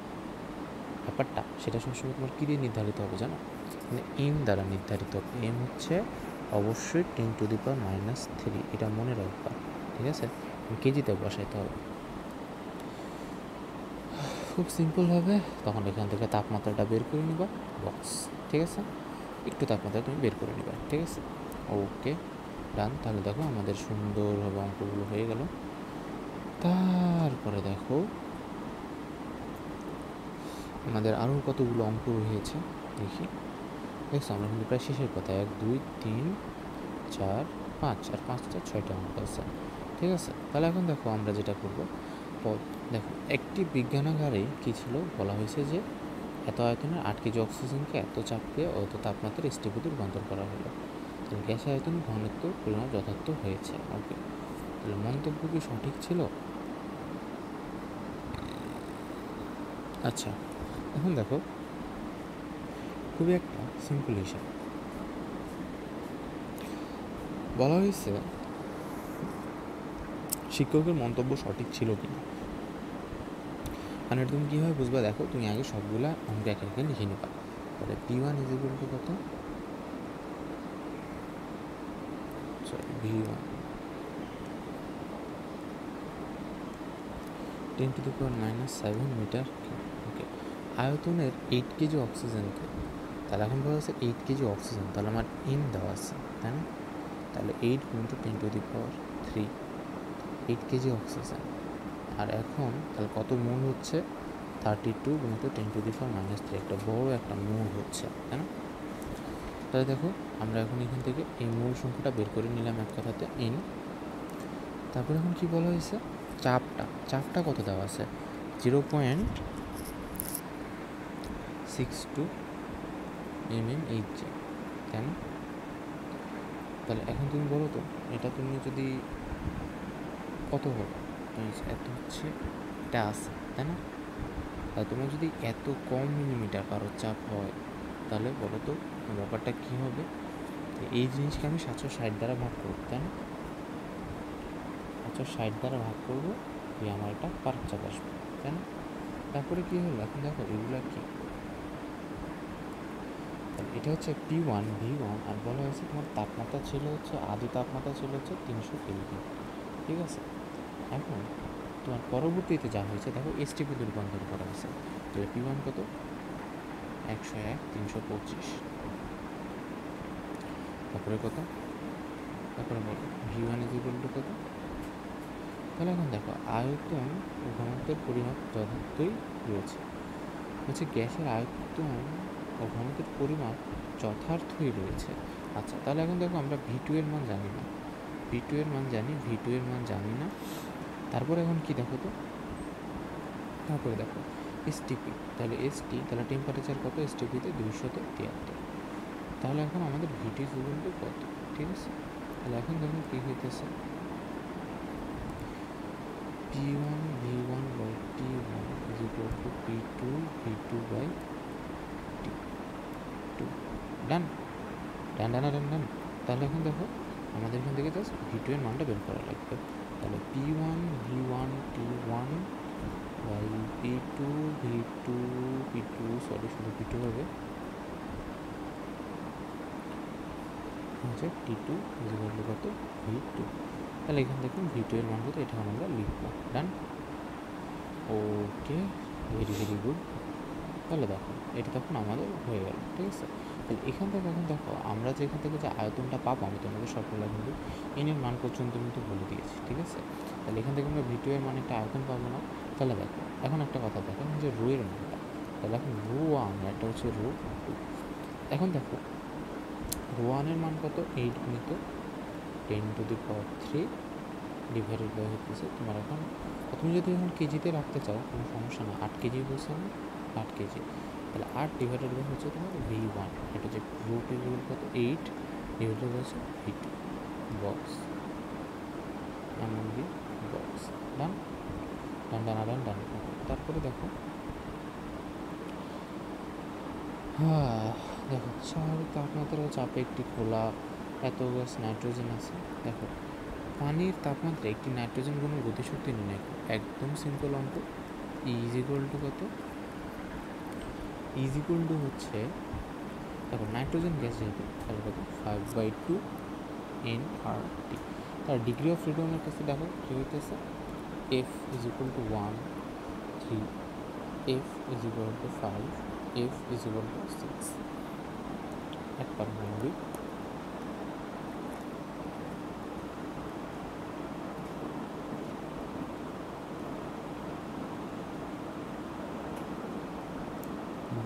ব্যাপারটা সেটা সবসময় তোমার কী দিয়ে নির্ধারিত হবে জানো, মানে এম দ্বারা নির্ধারিত। এম হচ্ছে অবশ্যই 10⁻³ এটা মনে রাখবা, ঠিক আছে? কেজিতে বসাইতে হবে, খুব সিম্পল হবে। তখন এখান থেকে তাপমাত্রাটা বের করে নিবা বক্স, ঠিক আছে? একটু তাপমাত্রা তুমি বের করে নিবা, ঠিক আছে? ওকে, ডান। তাহলে দেখো আমাদের সুন্দরভাবে অঙ্কগুলো হয়ে গেল। তারপরে দেখো আমাদের আরও কতগুলো অঙ্ক রয়েছে দেখি, দেখছো আমরা কিন্তু প্রায় শেষের কথা, 1 2 3 4 5 আর 5টা 6টা অঙ্ক আছে, ঠিক আছে? তাহলে এখন দেখো আমরা যেটা করব, দেখো একটি বিজ্ঞানাগারে কী ছিল বলা হয়েছে যে এত আয়তনের 8 কেজি অক্সিজেনকে এত চাপ দিয়ে অত তাপমাত্রার স্টিফিতে রূপান্তর করা হলো, তাহলে গ্যাস আয়তন ঘনত্ব পরিমাপ যথার্থ হয়েছে। ওকে, তাহলে মন্তব্য কি সঠিক ছিল? আচ্ছা, এখন দেখো খুবই একটা সিম্পল হিসাব বলা হয়েছে শিক্ষকের মন্তব্য সঠিক ছিল কিনা। মানে তুমি কীভাবে বুঝবা, দেখো তুমি আগে সবগুলা অঙ্ক একে একে লিখে নিবা। তাহলে P1 ইজ ইকুয়াল টু কত, V1 10⁻⁷ মিটার। ওকে, আয়তনের 8 কেজি অক্সিজেনকে, তাহলে এখন বলা হচ্ছে 8 কেজি অক্সিজেন, তাহলে আমার এম দেওয়া আছে, তাই না? তাহলে 8 × 10⁻³ 8 কেজি অক্সিজেন, আর এখন তাহলে কত মোল হচ্ছে 32 × 10⁻³ একটা বড় একটা মোল হচ্ছে, তাই না? তাহলে দেখো আমরা এখন এখান থেকে এই মূল সংখ্যাটা বের করে নিলাম এক কথাতে এন। তারপরে এখন কি বলা হয়েছে, চাপটা কত দেওয়া আছে 0.62 mmHg, তাই না? তাহলে এখন তুমি বলো তো এটা তুমি যদি কত হবে, এত হচ্ছে এটা আছে, তাই না? তাহলে তোমার যদি এত কম মিলিমিটার কারো চাপ হয় তাহলে বলো তো ব্যাপারটা কী হবে। এই জিনিসকে আমি 760 দ্বারা ভাগ করব, তাই না? 760 দ্বারা ভাগ করবো দিয়ে আমার একটা পার্ক চাপ আসবে, তাই না? তারপরে কী হলো, এখন দেখো এগুলো কি, তাহলে এটা হচ্ছে P1 V1 আর বলা হয়েছে তোমার তাপমাত্রা ছিল হচ্ছে আদি তাপমাত্রা ছিল হচ্ছে 300 কেলভিন, ঠিক আছে? এখন তোমার পরবর্তীতে যা হয়েছে দেখো এসটিপিতে রূপান্তর করা হয়েছে, তাহলে P1 কত 101 325, তারপরে কত তারপরে বলো v1 ইজ ইকুয়াল টু কত। তাহলে এখন দেখো আয়তন ও ঘনত্বের পরিমাপ যথার্থই রয়েছে, হচ্ছে গ্যাসের আয়তন ও ঘনত্বের পরিমাপ যথার্থই রয়েছে। আচ্ছা, তাহলে এখন দেখো আমরা v2 এর মান জানি না, v2 এর মান জানি, v2 এর মান জানি না। তারপরে এখন কি দেখো তো, তারপরে দেখো এসটিপি, তাহলে এসটি, তাহলে টেম্পারেচার কত এসটিপিতে 273। তাহলে এখন আমাদের ভিটি ইকুয়াল টু কত, ঠিক আছে। তাহলে এখন দেখুন কী হইতেছে, P1 V1 by T1 is equal to P2 V2 by T2। ডান ডান ডান ডান ডান। তাহলে এখন দেখো আমাদের এখান থেকে জাস্ট V2 এর মানটা বের করা লাগবে। তাহলে P1 V1 T1 by P2 V2 P2 sorry শুধু P2 হবে হচ্ছে T2 is equal to কত V2। তাহলে এখান থেকে V2 এর মান কত এটা আমরা লিখবো। ডান, ওকে, ভেরি ভেরি গুড। তাহলে দেখো এটা তখন আমাদের হয়ে গেল, ঠিক আছে। তাহলে এখান থেকে এখন দেখো আমরা যে এখান থেকে যে আয়তনটা পাবো, আমি তোমাদের সবগুলো কিন্তু এর মান পর্যন্ত কিন্তু বলে দিয়েছি, ঠিক আছে। তাহলে এখান থেকে আমরা V2 এর মান একটা আয়তন পাবো না। তাহলে দেখো এখন একটা কথা দেখো যে রো এর মানটা, তাহলে এখন রো ওয়ান, একটা হচ্ছে রো টু। এখন দেখো রো ওয়ানের মান কত, 8 গুণিত 10⁻³ ডিভাইডেড বাই হচ্ছে তোমার এখন, তুমি যদি এখন কেজিতে রাখতে চাও কোনো সমস্যা না, 8 কেজি বলছে না, 8 কেজি, তাহলে 8 ডিভাইডেড বাই হচ্ছে তোমার V1, এটা হচ্ছে রুট ইকুয়াল কত 8 ডিভাইডেড বাই হচ্ছে V2 বক্স এমনকি বক্স। ডান ডান ডান ডান ডান। তারপরে দেখো দেখো স্বাভাবিক তাপমাত্রা ও চাপে একটি খোলা এত গ্যাস নাইট্রোজেন আছে। দেখো পানির তাপমাত্রা একটি নাইট্রোজেন কোনো গতিশক্তি নির্ণয় করো, একদম সিম্পল অঙ্ক। ইজ ইকুয়াল টু কত, ইজ ইকুয়াল টু হচ্ছে দেখো নাইট্রোজেন গ্যাস যেহেতু, তাহলে কত 5/2 nRT। তার ডিগ্রি অফ ফ্রিডমের কাছে দেখো কী হইতেছে, F is equal two 1 3, F is equal two 5, F is equal two 6। এক পারমাণবিক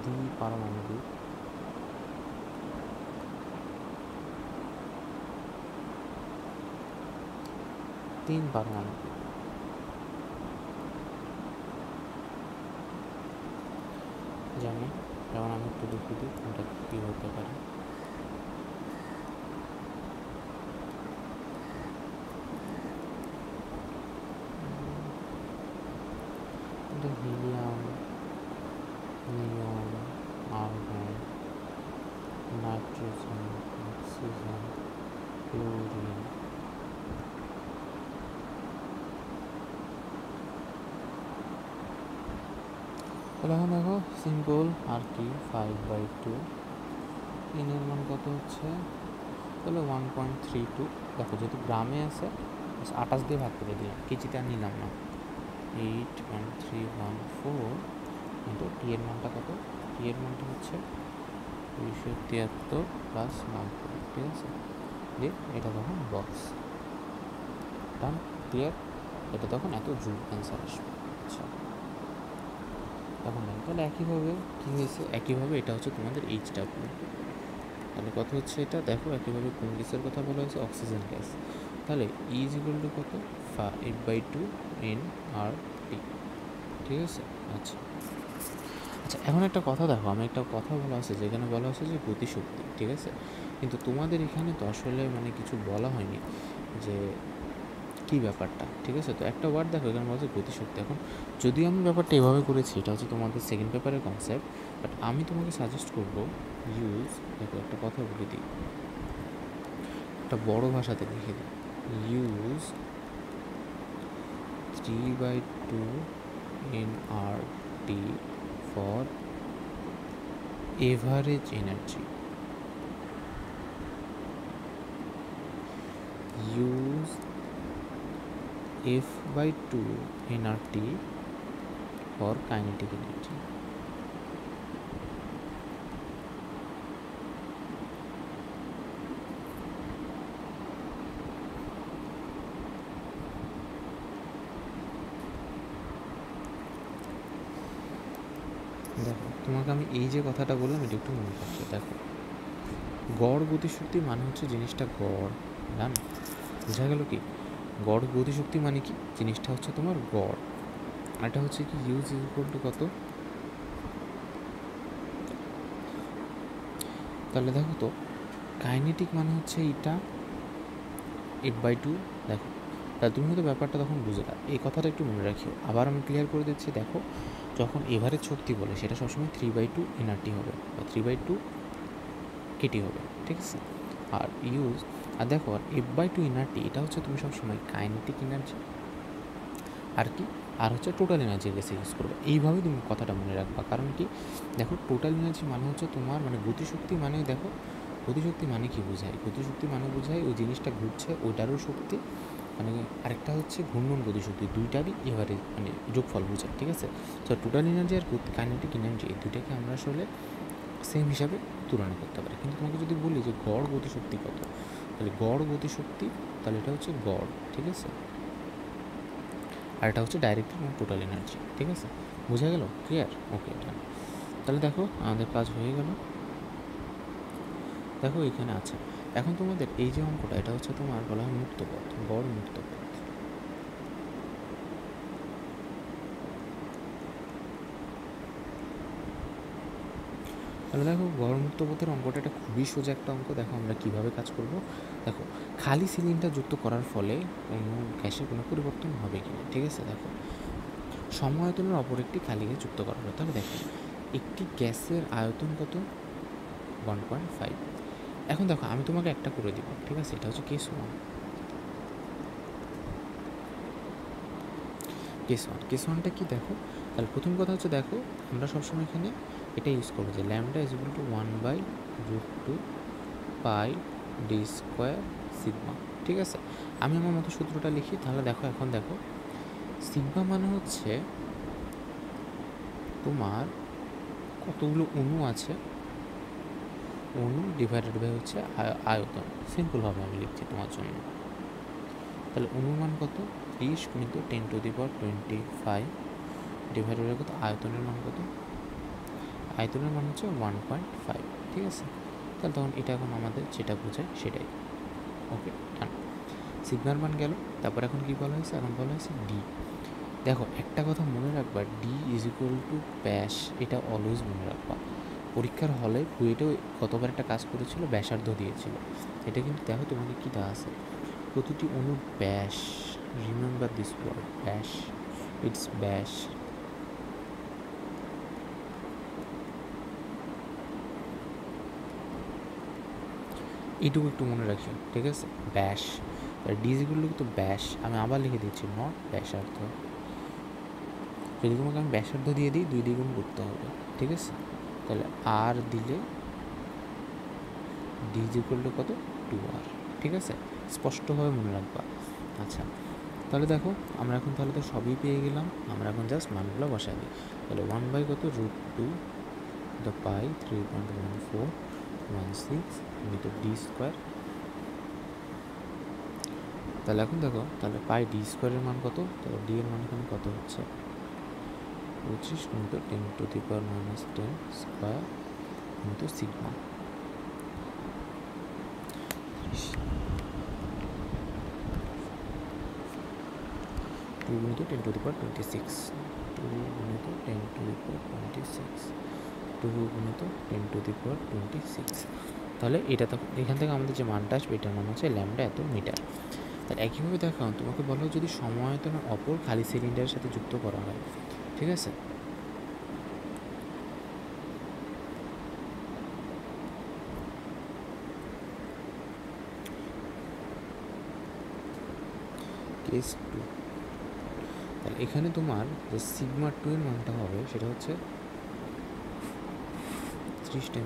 দ্বিপারমাণবিক তিন পারমাণবিক যেমন যেমন আমি একটু লিখে দিই কোনটা কী হতে পারে। হিলিয়াম, নিয়ন, আর্গন, নাইট্রোজেন, অক্সিজেন, ক্লোরিন। তাহলে এখন দেখো সিম্পল আর কি 5/2, এর মান কত হচ্ছে, তাহলে 1.32। দেখো যেহেতু গ্রামে আছে 28 দিয়ে ভাগ করে দিলাম, কেজিতে আর নিলাম না। 8.314 কিন্তু টি এর মানটা কত, টি এর মানটা হচ্ছে 273 প্লাস 90, ঠিক আছে। দিয়ে এটা তখন বক্স। ডান, ক্লিয়ার। এটা তখন এত জুল অ্যান্সার আসবে। আচ্ছা তখন নেই, তাহলে একইভাবে কী হয়েছে, একইভাবে এটা হচ্ছে তোমাদের HW। তাহলে কত হচ্ছে এটা দেখো, একইভাবে কোন গ্যাসের কথা বলা হয়েছে, অক্সিজেন গ্যাস। তাহলে ইজ ইকুয়াল টু কত 8/2 nRT, ঠিক আছে। আচ্ছা আচ্ছা এখন একটা কথা দেখো, আমি একটা কথা বলা আছে যেখানে বলা হচ্ছে যে গতিশক্তি, ঠিক আছে। কিন্তু তোমাদের এখানে তো আসলে মানে কিছু বলা হয়নি যে কী ব্যাপারটা, ঠিক আছে। তো একটা ওয়ার্ড দেখো এখানে বলা হচ্ছে গতিশক্তি। এখন যদি আমি ব্যাপারটা এভাবে করেছি, এটা হচ্ছে তোমাদের সেকেন্ড পেপারের কনসেপ্ট, বাট আমি তোমাকে সাজেস্ট করবো ইউজ, দেখো একটা কথা বলে দিই, একটা বড় ভাষাতে লিখে দিই, use 3/2 nRT for average energy. Use F/2 nRT for kinetic energy. তোমাকে আমি এই যে কথাটা বললাম এটা একটু মনে রাখছো। দেখো, গড় গতিশক্তি মানে হচ্ছে জিনিসটা গড়, জান বোঝা গেল কি? গড় গতিশক্তি মানে কি, জিনিসটা হচ্ছে তোমার গড়। আর এটা হচ্ছে কি ইউজ ইজ ইকুয়াল টু কত? তাহলে দেখো তো, কাইনেটিক মানে হচ্ছে এটা 8/2। দেখো, তাহলে তুমি হয়তো ব্যাপারটা তখন বুঝলা, এই কথাটা একটু মনে রাখিও। আবার আমি ক্লিয়ার করে দিচ্ছি। দেখো, যখন এভারেজ শক্তি বলে সেটা সবসময় 3/2 এনআরটি হবে বা 3/2 কেটি হবে, ঠিক আছে? আর ইউজ, আর দেখো, আর F/2 এনআরটি এটা হচ্ছে তুমি সবসময় কাইনেটিক এনার্জি আর কি, আর হচ্ছে টোটাল এনার্জির কেসে ইউজ করবে। এইভাবে তুমি কথাটা মনে রাখবা। কারণ কি, দেখো, টোটাল এনার্জি মানে হচ্ছে তোমার মানে গতিশক্তি। মানে দেখো, গতিশক্তি মানে কি বোঝায়? গতিশক্তি মানে বোঝায় ওই জিনিসটা ঘুরছে ওইটারও শক্তি, মানে আরেকটা হচ্ছে ঘূর্ণন গতিশক্তি, দুইটারই এভারেজ মানে যোগফল বোঝায়, ঠিক আছে? তো টোটাল এনার্জি আর কাইনেটিক এনার্জি এই দুইটাকে আমরা আসলে সেম হিসাবে তুলনা করতে পারি। কিন্তু তোমাকে যদি বলি যে গড় গতিশক্তি কত, তাহলে গড় গতিশক্তি, তাহলে এটা হচ্ছে গড়, ঠিক আছে? আর এটা হচ্ছে ডাইরেক্ট টোটাল এনার্জি, ঠিক আছে? বোঝা গেল? ক্লিয়ার? ওকে, ডান। তাহলে দেখো আমাদের কাজ হয়ে গেল। দেখো এখানে আছে, এখন তোমাদের এই যে অঙ্কটা, এটা হচ্ছে তোমার বলা হয় মুক্ত পথ, গড় মুক্ত পথ। তাহলে দেখো, গড় মুক্ত পথের অঙ্কটা এটা খুবই সোজা একটা অঙ্ক। দেখো আমরা কীভাবে কাজ করব। দেখো, খালি সিলিন্ডার যুক্ত করার ফলে কোনো গ্যাসের কোনো পরিবর্তন হবে কিনা, ঠিক আছে? দেখো, সমায়তনের অপর একটি খালি গ্যাস যুক্ত করা হলো। তাহলে দেখো, একটি গ্যাসের আয়তন কত? 1.5। এখন দেখো, আমি তোমাকে একটা করে দিব, ঠিক আছে? এটা হচ্ছে কেস 1। কেস ওয়ানটা কি? দেখো, তাহলে প্রথম কথা হচ্ছে, দেখো আমরা সবসময় এখানে এটা ইউজ করবো যে lambda is equal two 1/√2 pi D square sigma, ঠিক আছে? আমি আমার মতো সূত্রটা লিখি। তাহলে দেখো, এখন দেখো, সিগমা মানে হচ্ছে তোমার কতগুলো অণু আছে, অণু ডিভাইডেড বাই হচ্ছে আয়তন। সিম্পলভাবে আমি লিখছি তোমার জন্য। তাহলে অণুর মান কত? 30 × 10⁻25 ডিভাইডেড বাই কত? আয়তনের মান কত? আয়তনের মান হচ্ছে 1.5, ঠিক আছে? তাহলে তখন এটা এখন আমাদের যেটা বোঝায় সেটাই। ওকে, ডান। সিগমার মান গেল। তারপর এখন কি বলা হয়েছে? এখন বলা হয়েছে ডি। দেখো, একটা কথা মনে রাখবা, ডি ইজ ইকুয়াল টু ব্যাস। এটা অলওয়েজ মনে রাখবা। পরীক্ষার হলে বুয়েটেও কতবার একটা কাজ করেছিল, ব্যাসার্ধ দিয়েছিল। এটা কিন্তু দেখো তোমাকে কী দেওয়া আছে, প্রতিটি অণুর ব্যাস। রিমেম্বার দিস ওয়ার্ড, ব্যাস। ইটস ব্যাস। এইটুকু একটু মনে রাখিও, ঠিক আছে? ব্যাস। ডি ইজ ইকুয়াল টু ব্যাস। আমি আবার লিখে দিচ্ছি, নট ব্যাসার্ধ। যদি তোমাকে আমি ব্যাসার্ধ দিয়ে দিই, 2 দ্বিগুণ করতে হবে, ঠিক আছে? তাহলে আর দিলে ডি ইজ ইকুয়াল টু কত? 2r, ঠিক আছে? স্পষ্টভাবে মনে রাখবা। আচ্ছা, তাহলে দেখো, আমরা এখন তাহলে তো সবই পেয়ে গেলাম। আমরা এখন জাস্ট মানগুলো বসাই দিই। তাহলে 1/কত? √2 দ্য পাই 3.1416 × ডি স্কোয়ার। তাহলে এখন দেখো, তাহলে পাই ডি স্কোয়ারের মান কত? তাহলে ডি এর মান এখানে কত হচ্ছে? 25 × 10⁻10² স্কোয়ার × সিগমা। 2 × 10⁻26, 2 × 10⁻26, 2 × 10⁻26। তাহলে এটা তো এখান থেকে আমাদের যে মানটা আসবে, এটার মান হচ্ছে ল্যামডা এত মিটার। তাহলে একইভাবে দেখো, তোমাকে বলো যদি সমায়তনের অপর খালি সিলিন্ডারের সাথে যুক্ত করা হয়, ঠিক আছে? কেস 2। তাহলে এখানে তোমার যে সিগমা 2 এর মানটা হবে সেটা হচ্ছে 30 ×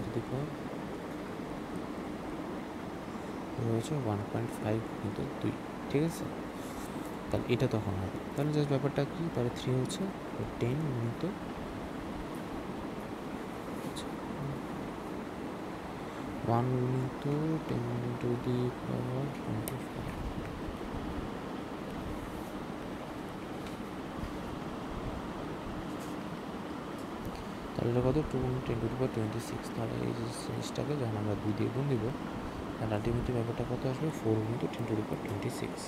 1.5 × 2, ঠিক আছে? তাহলে এটা তখন হবে। তাহলে জাস্ট ব্যাপারটা কি, তাহলে 3 হচ্ছে 10 × 1 × 10⁻25। তাহলে এটা কত 2×10⁻26। তাহলে এই যে জিনিসটাকে যখন আমরা 2 দিয়ে গুণ দিব তাহলে আলটিমেটলি ব্যাপারটা কত আসবে 4×10⁻26।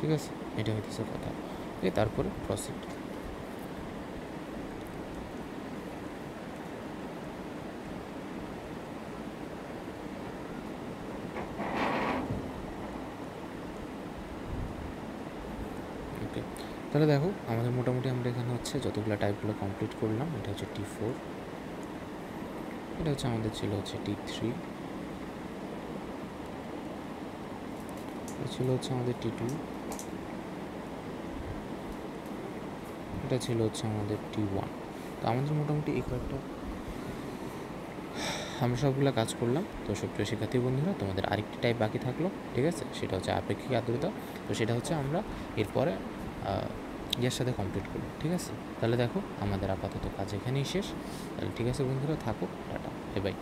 ঠিক আছে, এটা হইতেছে কথা। তারপরে প্রসিড। ওকে, তাহলে দেখো আমাদের মোটামুটি আমরা এখানে হচ্ছে যতগুলো টাইপগুলো কমপ্লিট করলাম। এটা হচ্ছে T4, এটা হচ্ছে আমাদের ছিল হচ্ছে T3, এটা ছিল হচ্ছে আমাদের T2, এটা ছিল হচ্ছে আমাদের T1। তো আমাদের মোটামুটি এই কয়েকটা আমরা সবগুলো কাজ করলাম। তো সুপ্রিয় শিক্ষার্থী বন্ধুরা, তোমাদের আরেকটি টাইপ বাকি থাকলো, ঠিক আছে, সেটা হচ্ছে আপেক্ষিক আর্দ্রতা। তো সেটা হচ্ছে আমরা এরপরে ইয়ের সাথে কমপ্লিট করব, ঠিক আছে। তাহলে দেখো আমাদের আপাতত কাজ এখানেই শেষ। তাহলে ঠিক আছে বন্ধুরা, থাকো, টাটা, বাই বাই।